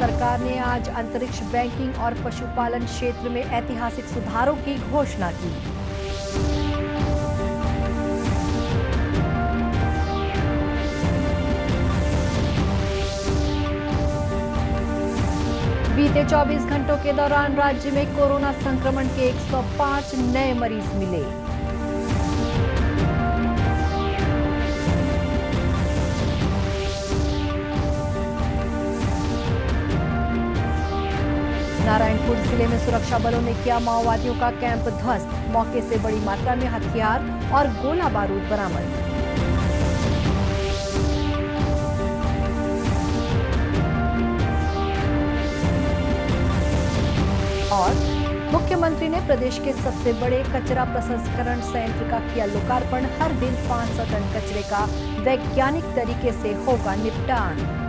सरकार ने आज अंतरिक्ष बैंकिंग और पशुपालन क्षेत्र में ऐतिहासिक सुधारों की घोषणा की। बीते 24 घंटों के दौरान राज्य में कोरोना संक्रमण के 105 नए मरीज मिले। नारायणपुर जिले में सुरक्षा बलों ने किया माओवादियों का कैंप ध्वस्त। मौके से बड़ी मात्रा में हथियार और गोला बारूद बरामद। और मुख्यमंत्री ने प्रदेश के सबसे बड़े कचरा प्रसंस्करण संयंत्र का किया लोकार्पण। हर दिन 500 टन कचरे का वैज्ञानिक तरीके से होगा निपटान।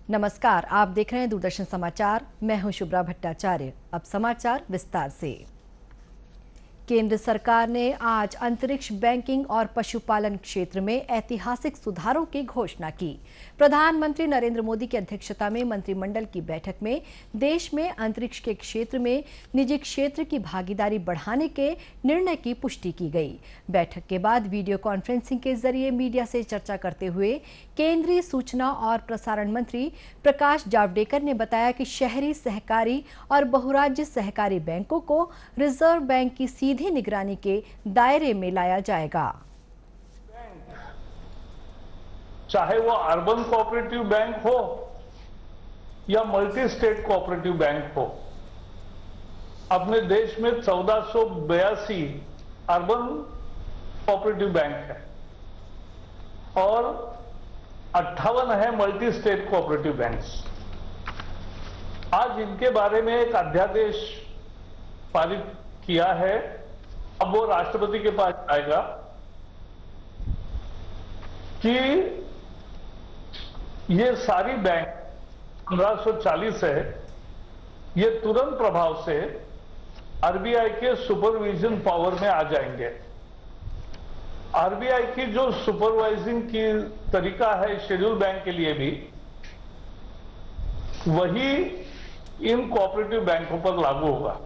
नमस्कार, आप देख रहे हैं दूरदर्शन समाचार। मैं हूं शुभ्रा भट्टाचार्य। अब समाचार विस्तार से। केंद्र सरकार ने आज अंतरिक्ष बैंकिंग और पशुपालन क्षेत्र में ऐतिहासिक सुधारों की घोषणा की। प्रधानमंत्री नरेंद्र मोदी की अध्यक्षता में मंत्रिमंडल की बैठक में देश में अंतरिक्ष के क्षेत्र में निजी क्षेत्र की भागीदारी बढ़ाने के निर्णय की पुष्टि की गई। बैठक के बाद वीडियो कॉन्फ्रेंसिंग के जरिए मीडिया से चर्चा करते हुए केंद्रीय सूचना और प्रसारण मंत्री प्रकाश जावड़ेकर ने बताया कि शहरी सहकारी और बहुराज्य सहकारी बैंकों को रिजर्व बैंक की सीधी निगरानी के दायरे में लाया जाएगा। चाहे वो अर्बन कोऑपरेटिव बैंक हो या मल्टी स्टेट कोऑपरेटिव बैंक हो, अपने देश में 1482 अर्बन कोऑपरेटिव बैंक है और 58 है मल्टी स्टेट कोऑपरेटिव बैंक्स। आज इनके बारे में एक अध्यादेश पारित किया है। अब वो राष्ट्रपति के पास आएगा कि ये सारी बैंक 1540 है, ये तुरंत प्रभाव से आरबीआई के सुपरविजन पावर में आ जाएंगे। आरबीआई की जो सुपरवाइजिंग की तरीका है शेड्यूल बैंक के लिए भी, वही इन कोऑपरेटिव बैंकों पर लागू होगा।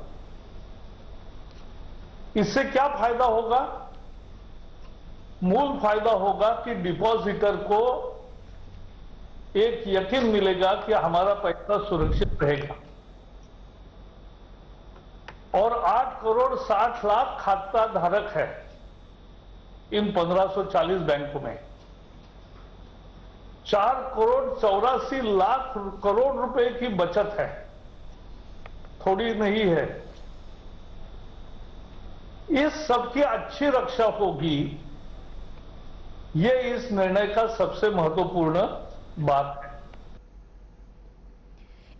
इससे क्या फायदा होगा? मूल फायदा होगा कि डिपॉजिटर को एक यकीन मिलेगा कि हमारा पैसा सुरक्षित रहेगा और 8 करोड़ 60 लाख खाता धारक है इन 1540 बैंकों में। 4 करोड़ 84 लाख करोड़ रुपए की बचत है, थोड़ी नहीं है। इस सबकी अच्छी रक्षा होगी, ये इस निर्णय का सबसे महत्वपूर्ण बात है।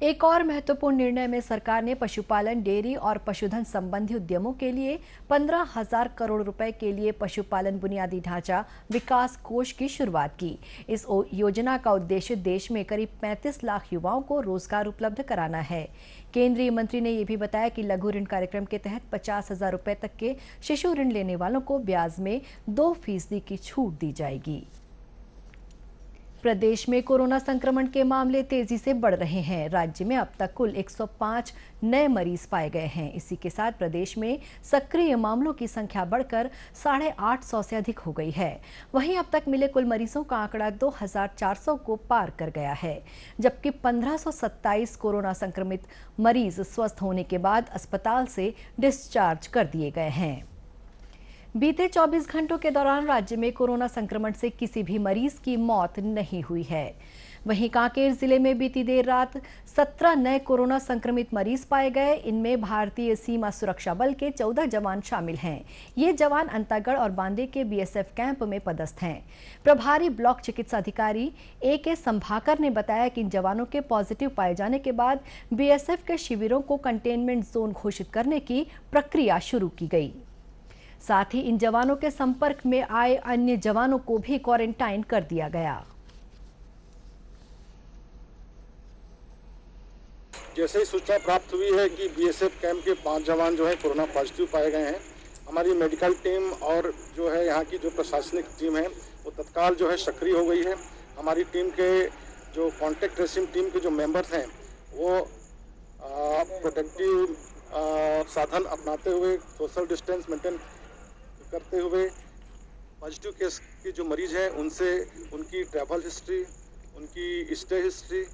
एक और महत्वपूर्ण निर्णय में सरकार ने पशुपालन, डेयरी और पशुधन संबंधी उद्यमों के लिए 15,000 करोड़ रुपए के लिए पशुपालन बुनियादी ढांचा विकास कोष की शुरुआत की। इस योजना का उद्देश्य देश में करीब 35 लाख युवाओं को रोजगार उपलब्ध कराना है। केंद्रीय मंत्री ने यह भी बताया कि लघु ऋण कार्यक्रम के तहत 50,000 रुपए तक के शिशु ऋण लेने वालों को ब्याज में 2% की छूट दी जाएगी। प्रदेश में कोरोना संक्रमण के मामले तेजी से बढ़ रहे हैं। राज्य में अब तक कुल 105 नए मरीज पाए गए हैं। इसी के साथ प्रदेश में सक्रिय मामलों की संख्या बढ़कर 850 से अधिक हो गई है। वहीं अब तक मिले कुल मरीजों का आंकड़ा 2400 को पार कर गया है, जबकि 1527 कोरोना संक्रमित मरीज स्वस्थ होने के बाद अस्पताल से डिस्चार्ज कर दिए गए हैं। बीते 24 घंटों के दौरान राज्य में कोरोना संक्रमण से किसी भी मरीज की मौत नहीं हुई है। वहीं कांकेर जिले में बीती देर रात 17 नए कोरोना संक्रमित मरीज पाए गए। इनमें भारतीय सीमा सुरक्षा बल के 14 जवान शामिल हैं। ये जवान अंतागढ़ और बांदे के बीएसएफ कैंप में पदस्थ हैं। प्रभारी ब्लॉक चिकित्सा अधिकारी AK संभाकर ने बताया कि इन जवानों के पॉजिटिव पाए जाने के बाद बीएसएफ के शिविरों को कंटेनमेंट जोन घोषित करने की प्रक्रिया शुरू की गई। साथ ही इन जवानों के संपर्क में आए अन्य जवानों को भी क्वारंटाइन कर दिया गया। जैसे ही सूचना प्राप्त हुई है कि बीएसएफ कैंप के 5 जवान जो है कोरोना पॉजिटिव पाए गए हैं, हमारी मेडिकल टीम और जो है यहाँ की जो प्रशासनिक टीम है वो तत्काल जो है सक्रिय हो गई है। हमारी टीम के जो कॉन्टैक्ट ट्रेसिंग टीम के जो मेंबर्स हैं वो प्रोटेक्टिव साधन अपनाते हुए, सोशल डिस्टेंस मेंटेन करते हुए पॉजिटिव केस के जो मरीज हैं उनसे उनकी ट्रैवल हिस्ट्री, उनकी स्टे हिस्ट्री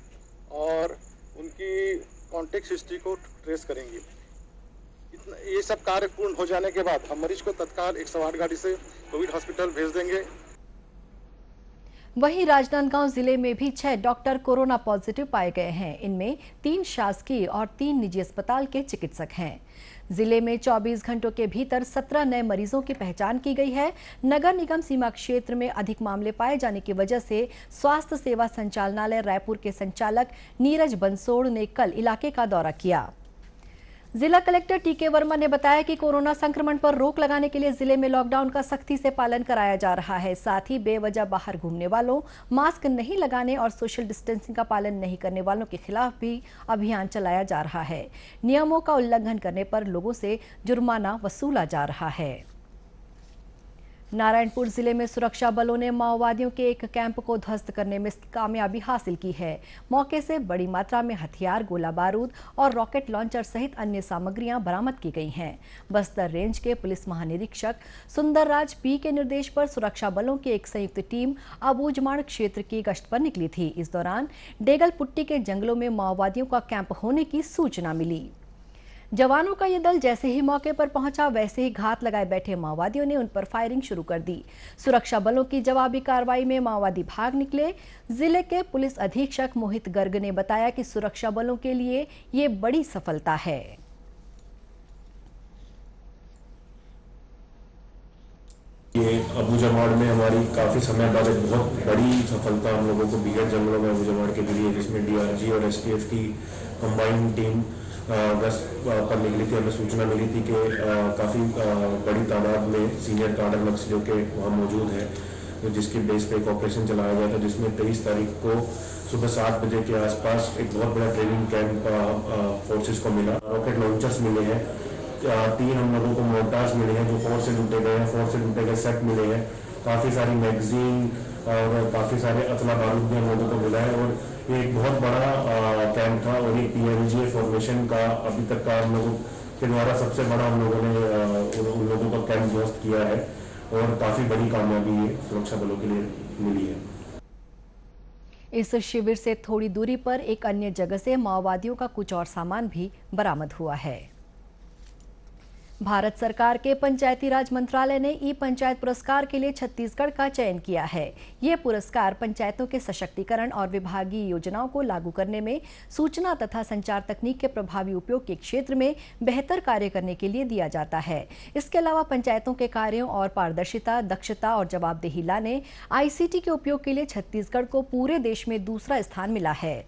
और उनकी कॉन्टैक्ट हिस्ट्री को ट्रेस करेंगे। ये सब कार्य पूर्ण हो जाने के बाद हम मरीज को तत्काल 108 गाड़ी से कोविड हॉस्पिटल भेज देंगे। वहीं राजनांदगांव जिले में भी 6 डॉक्टर कोरोना पॉजिटिव पाए गए हैं। इनमें 3 शासकीय और 3 निजी अस्पताल के चिकित्सक हैं। जिले में 24 घंटों के भीतर 17 नए मरीजों की पहचान की गई है। नगर निगम सीमा क्षेत्र में अधिक मामले पाए जाने की वजह से स्वास्थ्य सेवा संचालनालय रायपुर के संचालक नीरज बंसोड़ ने कल इलाके का दौरा किया। जिला कलेक्टर टीके वर्मा ने बताया कि कोरोना संक्रमण पर रोक लगाने के लिए जिले में लॉकडाउन का सख्ती से पालन कराया जा रहा है। साथ ही बेवजह बाहर घूमने वालों, मास्क नहीं लगाने और सोशल डिस्टेंसिंग का पालन नहीं करने वालों के खिलाफ भी अभियान चलाया जा रहा है। नियमों का उल्लंघन करने पर लोगों से जुर्माना वसूला जा रहा है। नारायणपुर जिले में सुरक्षा बलों ने माओवादियों के एक कैंप को ध्वस्त करने में कामयाबी हासिल की है। मौके से बड़ी मात्रा में हथियार, गोला बारूद और रॉकेट लॉन्चर सहित अन्य सामग्रियां बरामद की गई हैं। बस्तर रेंज के पुलिस महानिरीक्षक सुंदरराज पी के निर्देश पर सुरक्षा बलों की एक संयुक्त टीम अबूझमाड़ क्षेत्र की गश्त पर निकली थी। इस दौरान डेगलपुट्टी के जंगलों में माओवादियों का कैंप होने की सूचना मिली। जवानों का ये दल जैसे ही मौके पर पहुंचा, वैसे ही घात लगाए बैठे माओवादियों ने उन पर फायरिंग शुरू कर दी। सुरक्षा बलों की जवाबी कार्रवाई में माओवादी भाग निकले। जिले के पुलिस अधीक्षक मोहित गर्ग ने बताया कि सुरक्षा बलों के लिए ये बड़ी सफलता है। ये अबूझमाड़ में हमारी काफी समय बाद एक बहुत बड़ी सफलता हम लोगों को बीहड़ जंगलों में अबूझमाड़ के मिली है, जिसमें डीआरजी और एसटीएफ की कंबाइंड टीम गश्त पर निकली थी। हमें सूचना मिली थी कि काफ़ी बड़ी तादाद में सीनियर कार्डर नक्सलियों के वहाँ मौजूद हैं, तो जिसकी बेस पे एक ऑपरेशन चलाया गया था, जिसमें 23 तारीख को सुबह 7 बजे के आसपास एक बहुत बड़ा ट्रेनिंग कैंप फोर्सेस को मिला। रॉकेट लॉन्चर्स मिले हैं, 3 हम लोगों को मोर्टार्स मिले हैं जो 4 से लूटे गए हैं, 4 से लूटे गए सेट मिले हैं, काफ़ी सारी मैगजीन और काफ़ी सारे असला बारूद भी हम लोगों को मिला है। और ये एक बहुत बड़ा कैंप था और ये पीएलजी फॉर्मेशन का अभी तक का हम लोगों के द्वारा सबसे बड़ा हम लोगों ने उन लोगों का कैंप ध्वस्त किया है और काफ़ी बड़ी कामयाबी ये सुरक्षा बलों के लिए मिली है। इस शिविर से थोड़ी दूरी पर एक अन्य जगह से माओवादियों का कुछ और सामान भी बरामद हुआ है। भारत सरकार के पंचायती राज मंत्रालय ने ई पंचायत पुरस्कार के लिए छत्तीसगढ़ का चयन किया है। ये पुरस्कार पंचायतों के सशक्तिकरण और विभागीय योजनाओं को लागू करने में सूचना तथा संचार तकनीक के प्रभावी उपयोग के क्षेत्र में बेहतर कार्य करने के लिए दिया जाता है। इसके अलावा पंचायतों के कार्यों और पारदर्शिता, दक्षता और जवाबदेही लाने आईसीटी के उपयोग के लिए छत्तीसगढ़ को पूरे देश में दूसरा स्थान मिला है।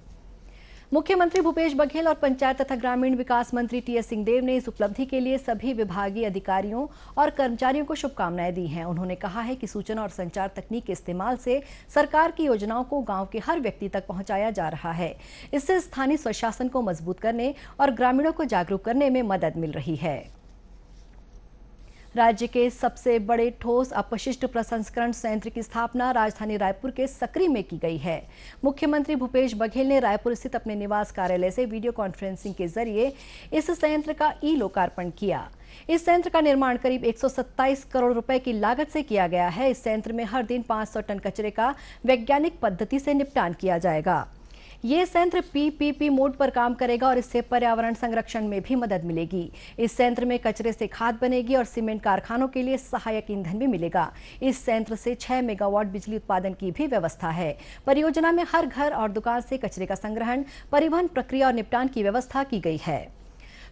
मुख्यमंत्री भूपेश बघेल और पंचायत तथा ग्रामीण विकास मंत्री टीएस सिंहदेव ने इस उपलब्धि के लिए सभी विभागीय अधिकारियों और कर्मचारियों को शुभकामनाएं दी हैं। उन्होंने कहा है कि सूचना और संचार तकनीक के इस्तेमाल से सरकार की योजनाओं को गांव के हर व्यक्ति तक पहुंचाया जा रहा है। इससे स्थानीय स्वशासन को मजबूत करने और ग्रामीणों को जागरूक करने में मदद मिल रही है। राज्य के सबसे बड़े ठोस अपशिष्ट प्रसंस्करण संयंत्र की स्थापना राजधानी रायपुर के सकरी में की गई है। मुख्यमंत्री भूपेश बघेल ने रायपुर स्थित अपने निवास कार्यालय से वीडियो कॉन्फ्रेंसिंग के जरिए इस संयंत्र का ई लोकार्पण किया। इस संयंत्र का निर्माण करीब 127 करोड़ रुपए की लागत से किया गया है। इस संयंत्र में हर दिन 500 टन कचरे का वैज्ञानिक पद्धति से निपटान किया जाएगा। ये संयंत्र पीपीपी मोड पर काम करेगा और इससे पर्यावरण संरक्षण में भी मदद मिलेगी। इस संयंत्र में कचरे से खाद बनेगी और सीमेंट कारखानों के लिए सहायक ईंधन भी मिलेगा। इस संयंत्र से 6 मेगावाट बिजली उत्पादन की भी व्यवस्था है। परियोजना में हर घर और दुकान से कचरे का संग्रहण, परिवहन प्रक्रिया और निपटान की व्यवस्था की गई है।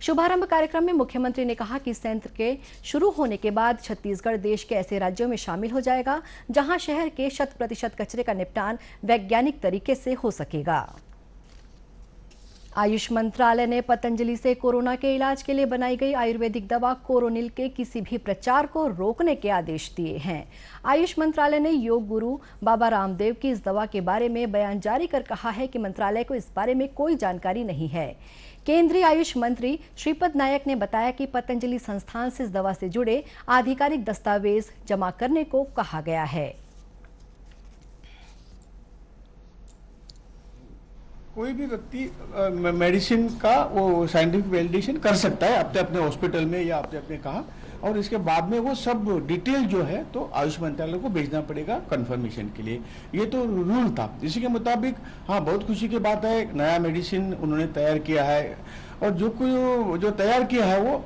शुभारंभ कार्यक्रम में मुख्यमंत्री ने कहा कि इस संयंत्र के शुरू होने के बाद छत्तीसगढ़ देश के ऐसे राज्यों में शामिल हो जाएगा जहां शहर के 100% कचरे का निपटान वैज्ञानिक तरीके से हो सकेगा। आयुष मंत्रालय ने पतंजलि से कोरोना के इलाज के लिए बनाई गई आयुर्वेदिक दवा कोरोनिल के किसी भी प्रचार को रोकने के आदेश दिए हैं। आयुष मंत्रालय ने योग गुरु बाबा रामदेव की इस दवा के बारे में बयान जारी कर कहा है कि मंत्रालय को इस बारे में कोई जानकारी नहीं है। केंद्रीय आयुष मंत्री श्रीपद नायक ने बताया कि पतंजलि संस्थान से इस दवा से जुड़े आधिकारिक दस्तावेज जमा करने को कहा गया है। कोई भी व्यक्ति मेडिसिन का वो साइंटिफिक वैलिडेशन कर सकता है अपने अपने हॉस्पिटल में या अपने अपने कहा, और इसके बाद में वो सब डिटेल जो है तो आयुष मंत्रालय को भेजना पड़ेगा कंफर्मेशन के लिए। ये तो रूल था। इसी के मुताबिक हाँ, बहुत खुशी की बात है, नया मेडिसिन उन्होंने तैयार किया है, और जो तैयार किया है वो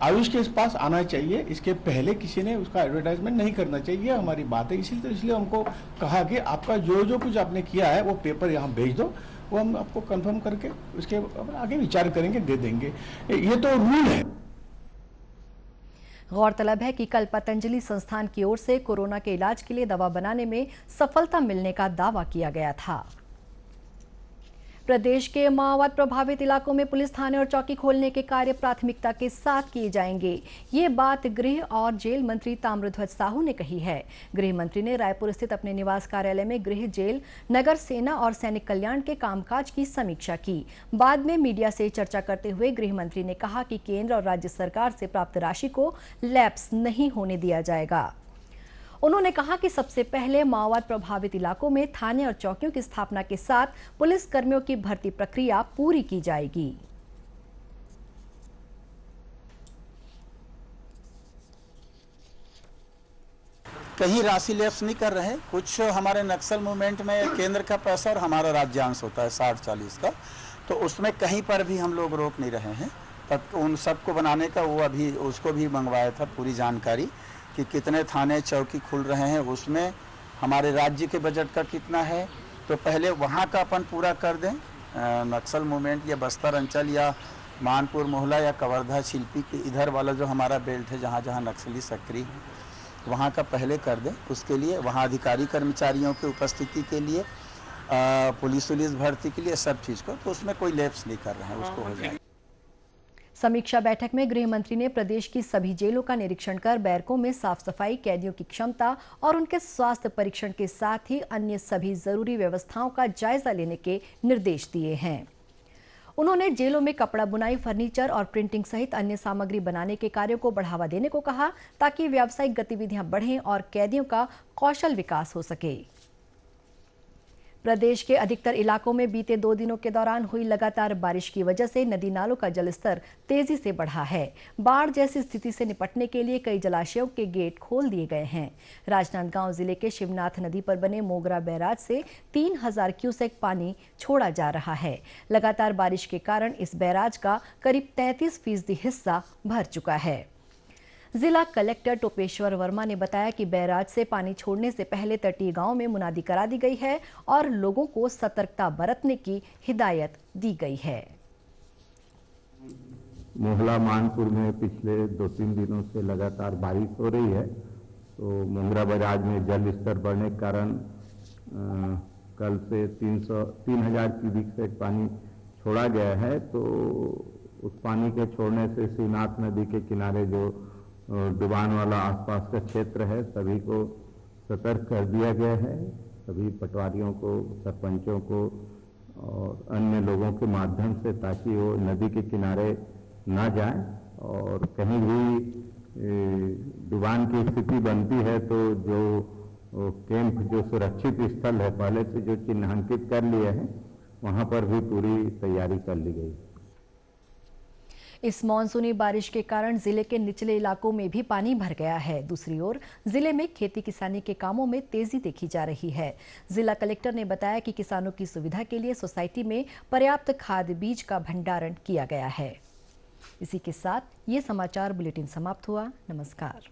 आयुष के पास आना चाहिए। इसके पहले किसी ने उसका एडवर्टाइजमेंट नहीं करना चाहिए, हमारी बात है। इसलिए हमको कहा कि आपका जो कुछ आपने किया है वो पेपर यहाँ भेज दो, वो हम आपको कंफर्म करके उसके आगे विचार करेंगे, दे देंगे। ये तो रूल है। गौरतलब है कि कल पतंजलि संस्थान की ओर से कोरोना के इलाज के लिए दवा बनाने में सफलता मिलने का दावा किया गया था। प्रदेश के माओवाद प्रभावित इलाकों में पुलिस थाने और चौकी खोलने के कार्य प्राथमिकता के साथ किए जाएंगे। ये बात गृह और जेल मंत्री ताम्रध्वज साहू ने कही है। गृह मंत्री ने रायपुर स्थित अपने निवास कार्यालय में गृह, जेल, नगर सेना और सैनिक कल्याण के कामकाज की समीक्षा की। बाद में मीडिया से चर्चा करते हुए गृह मंत्री ने कहा कि केंद्र और राज्य सरकार से प्राप्त राशि को लैप्स नहीं होने दिया जाएगा। उन्होंने कहा कि सबसे पहले माओवाद प्रभावित इलाकों में थाने और चौकियों की स्थापना के साथ पुलिस कर्मियों की भर्ती प्रक्रिया पूरी की जाएगी। कहीं राशि लैप्स नहीं कर रहे। कुछ हमारे नक्सल मूवमेंट में केंद्र का पैसा और हमारा राज्यांश होता है 60-40 का, तो उसमें कहीं पर भी हम लोग रोक नहीं रहे हैं। तब उन सबको बनाने का वो अभी उसको भी मंगवाया था पूरी जानकारी कि कितने थाने चौकी खुल रहे हैं, उसमें हमारे राज्य के बजट का कितना है। तो पहले वहाँ का अपन पूरा कर दें, नक्सल मूवमेंट या बस्तर अंचल या मानपुर मोहला या कवर्धा शिल्पी के इधर वाला जो हमारा बेल्ट है जहाँ जहाँ नक्सली सक्रिय है, वहाँ का पहले कर दें। उसके लिए वहाँ अधिकारी कर्मचारियों की उपस्थिति के लिए, पुलिस भर्ती के लिए सब चीज़ को, तो उसमें कोई लैप्स नहीं कर रहे हैं, उसको हो जाए। समीक्षा बैठक में गृह मंत्री ने प्रदेश की सभी जेलों का निरीक्षण कर बैरकों में साफ सफाई, कैदियों की क्षमता और उनके स्वास्थ्य परीक्षण के साथ ही अन्य सभी जरूरी व्यवस्थाओं का जायजा लेने के निर्देश दिए हैं। उन्होंने जेलों में कपड़ा बुनाई, फर्नीचर और प्रिंटिंग सहित अन्य सामग्री बनाने के कार्यों को बढ़ावा देने को कहा, ताकि व्यावसायिक गतिविधियां बढ़ें और कैदियों का कौशल विकास हो सके। प्रदेश के अधिकतर इलाकों में बीते 2 दिनों के दौरान हुई लगातार बारिश की वजह से नदी नालों का जलस्तर तेजी से बढ़ा है। बाढ़ जैसी स्थिति से निपटने के लिए कई जलाशयों के गेट खोल दिए गए हैं। राजनांदगांव जिले के शिवनाथ नदी पर बने मोगरा बैराज से 3000 क्यूसेक पानी छोड़ा जा रहा है। लगातार बारिश के कारण इस बैराज का करीब 33% हिस्सा भर चुका है। जिला कलेक्टर टोपेश्वर वर्मा ने बताया कि बैराज से पानी छोड़ने से पहले तटीय गांव में मुनादी करा दी गई है और लोगों को सतर्कता बरतने की हिदायत दी गई है। मोहला मानपुर में पिछले 2-3 दिनों से लगातार बारिश हो रही है, तो मोगरा बैराज में जल स्तर बढ़ने के कारण कल से 3000 क्यूबिक से पानी छोड़ा गया है। तो उस पानी के छोड़ने से शिवनाथ नदी के किनारे जो डुबान वाला आसपास का क्षेत्र है, सभी को सतर्क कर दिया गया है। सभी पटवारियों को, सरपंचों को और अन्य लोगों के माध्यम से, ताकि वो नदी के किनारे ना जाएं, और कहीं भी डुबान की स्थिति बनती है तो जो कैंप, जो सुरक्षित स्थल है पहले से जो चिन्हांकित कर लिए हैं, वहां पर भी पूरी तैयारी कर ली गई। इस मानसूनी बारिश के कारण जिले के निचले इलाकों में भी पानी भर गया है। दूसरी ओर जिले में खेती किसानी के कामों में तेजी देखी जा रही है। जिला कलेक्टर ने बताया कि किसानों की सुविधा के लिए सोसाइटी में पर्याप्त खाद बीज का भंडारण किया गया है। इसी के साथ ये समाचार बुलेटिन समाप्त हुआ। नमस्कार।